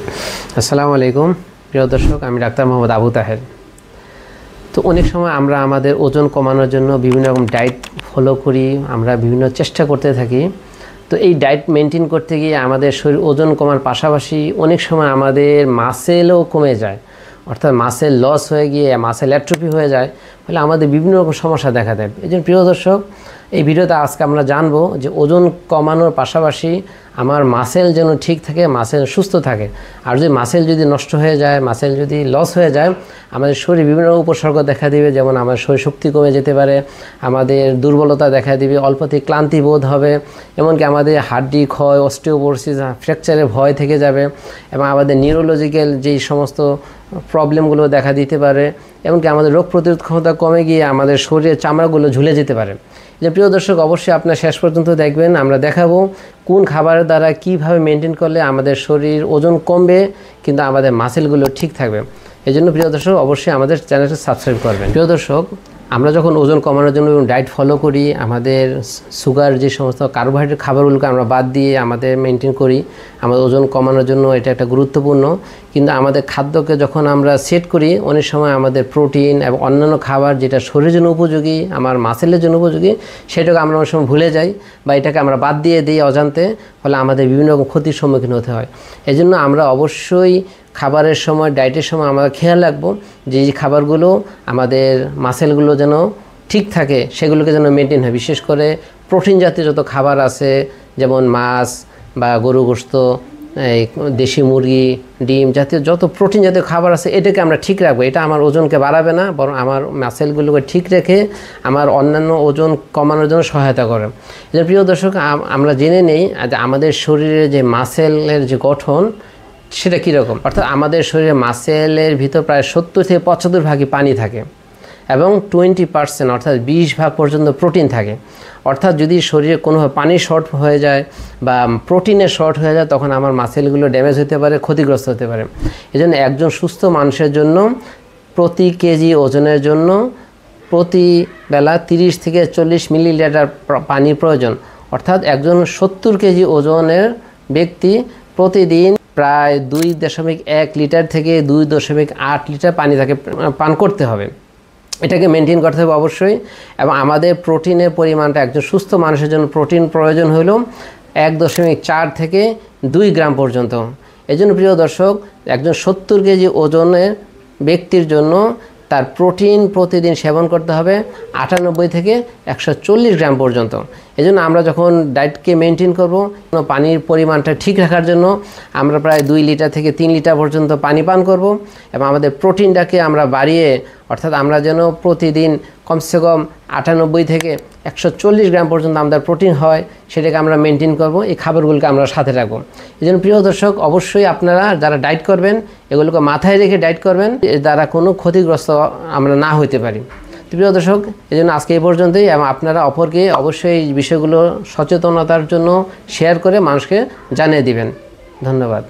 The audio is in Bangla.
আসসালামু আলাইকুম প্রিয় দর্শক, আমি ডাক্তার মোহাম্মদ আবু তাহের। তো অনেক সময় আমরা আমাদের ওজন কমানোর জন্য বিভিন্ন রকম ডায়েট ফলো করি, আমরা বিভিন্ন চেষ্টা করতে থাকি। তো এই ডায়েট মেনটেন করতে গিয়ে আমাদের শরীর ওজন কমার পাশাপাশি অনেক সময় আমাদের মাসেলও কমে যায়, অর্থাৎ মাসেল লস হয়ে গিয়ে মাসেল অ্যাট্রফি হয়ে যায়, ফলে আমাদের বিভিন্ন রকম সমস্যা দেখা দেয়। এই জন্য প্রিয় দর্শক, এই ভিডিওতে আজকে আমরা জানবো যে ওজন কমানোর পাশাপাশি আমার মাসেল যেন ঠিক থাকে, মাসেল সুস্থ থাকে। আর যদি মাসেল যদি নষ্ট হয়ে যায়, মাসেল যদি লস হয়ে যায়, আমাদের শরীরে বিভিন্ন উপসর্গ দেখা দিবে। যেমন আমার শরীর শক্তি কমে যেতে পারে, আমাদের দুর্বলতা দেখা দিবে, অল্পতেই ক্লান্তি বোধ হবে, এমনকি আমাদের হাড্ডি ক্ষয়, অস্টিওপোরোসিস, ফ্র্যাকচারের ভয় থেকে যাবে, এবং আমাদের নিউরোলজিক্যাল যেই সমস্ত প্রবলেমগুলো দেখা দিতে পারে, এমনকি আমাদের রোগ প্রতিরোধ ক্ষমতা কমে গিয়ে আমাদের শরীরের চামড়াগুলো ঝুলে যেতে পারে। যে প্রিয় দর্শক, অবশ্যই আপনার শেষ পর্যন্ত দেখবেন। আমরা দেখাবো কোন খাবারের দ্বারা কিভাবে মেনটেন করলে আমাদের শরীর ওজন কমবে কিন্তু আমাদের মাসেলগুলো ঠিক থাকবে। এই জন্য প্রিয় দর্শক, অবশ্যই আমাদের চ্যানেলটা সাবস্ক্রাইব করবেন। প্রিয় দর্শক, আমরা যখন ওজন কমানোর জন্য ডায়েট ফলো করি, আমাদের সুগার যে সমস্ত কার্বোহাইড্রেট খাবারগুলোকে আমরা বাদ দিয়ে আমাদের মেনটেন করি, আমাদের ওজন কমানোর জন্য এটা একটা গুরুত্বপূর্ণ। কিন্তু আমাদের খাদ্যকে যখন আমরা সেট করি, অনেক সময় আমাদের প্রোটিন এবং অন্যান্য খাবার যেটা শরীরের জন্য উপযোগী, আমার মাসেলের জন্য উপযোগী, সেটাকে আমরা অনেক সময় ভুলে যাই বা এটাকে আমরা বাদ দিয়ে দিই অজান্তে, ফলে আমাদের বিভিন্ন রকম ক্ষতির সম্মুখীন হতে হয়। এই জন্য আমরা অবশ্যই খাবারের সময়, ডায়েটের সময় আমরা খেয়াল রাখবো যে এই খাবারগুলো আমাদের মাসেলগুলো যেন ঠিক থাকে, সেগুলোকে যেন মেনটেন হয়। বিশেষ করে প্রোটিন জাতীয় যত খাবার আছে, যেমন মাছ বা গরু গোশত, এই দেশি মুরগি, ডিম জাতীয় যত প্রোটিন জাতীয় খাবার আছে, এটাকে আমরা ঠিক রাখবো। এটা আমার ওজনকে বাড়াবে না, বরং আমার মাসেলগুলোকে ঠিক রেখে আমার অন্যান্য ওজন কমানোর জন্য সহায়তা করে। এর প্রিয় দর্শক, আমরা জেনে নেই আমাদের শরীরে যে মাসেলের যে গঠন সেটা কীরকম। অর্থাৎ আমাদের শরীরে মাসেলের ভিতর প্রায় 70 থেকে 75 ভাগই পানি থাকে এবং 20% অর্থাৎ 20 ভাগ পর্যন্ত প্রোটিন থাকে। অর্থাৎ যদি শরীরে কোনোভাবে পানির শর্ট হয়ে যায় বা প্রোটিনের শর্ট হয়ে যায়, তখন আমার মাসেলগুলো ড্যামেজ হতে পারে, ক্ষতিগ্রস্ত হতে পারে। এই জন্য একজন সুস্থ মানুষের জন্য প্রতি কেজি ওজনের জন্য প্রতি বেলা 30 থেকে 40 মিলিলিটার পানির প্রয়োজন। অর্থাৎ একজন 70 কেজি ওজনের ব্যক্তি প্রতিদিন প্রায় 2.1 লিটার থেকে 2.8 লিটার পানি তাকে পান করতে হবে। এটাকে মেনটেন করতে হবে অবশ্যই। এবং আমাদের প্রোটিনের পরিমাণটা একজন সুস্থ মানুষের জন্য প্রোটিন প্রয়োজন হলো 1.4 থেকে 2 গ্রাম পর্যন্ত। এই জন্য প্রিয় দর্শক, একজন 70 কেজি ওজনের ব্যক্তির জন্য তার প্রোটিন প্রতিদিন সেবন করতে হবে 98 থেকে 140 গ্রাম পর্যন্ত। এই জন্য আমরা যখন ডায়েটকে মেনটেন করব, পানির পরিমাণটা ঠিক রাখার জন্য আমরা প্রায় 2 লিটার থেকে 3 লিটার পর্যন্ত পানি পান করব, এবং আমাদের প্রোটিনটাকে আমরা বাড়িয়ে, অর্থাৎ আমরা যেন প্রতিদিন কমসে কম 98 থেকে 140 গ্রাম পর্যন্ত আমাদের প্রোটিন হয়, সেটাকে আমরা মেনটেন করব। এই খাবারগুলোকে আমরা সাথে রাখবো। এই জন্য প্রিয় দর্শক, অবশ্যই আপনারা যারা ডায়েট করবেন, এগুলোকে মাথায় রেখে ডায়েট করবেন, এর দ্বারা কোনো ক্ষতিগ্রস্ত আমরা না হতে পারি। তো প্রিয় দর্শক, এই জন্য আজকে এই পর্যন্তই, এবং আপনারা অপরকে অবশ্যই এই বিষয়গুলো সচেতনতার জন্য শেয়ার করে মানুষকে জানিয়ে দিবেন। ধন্যবাদ।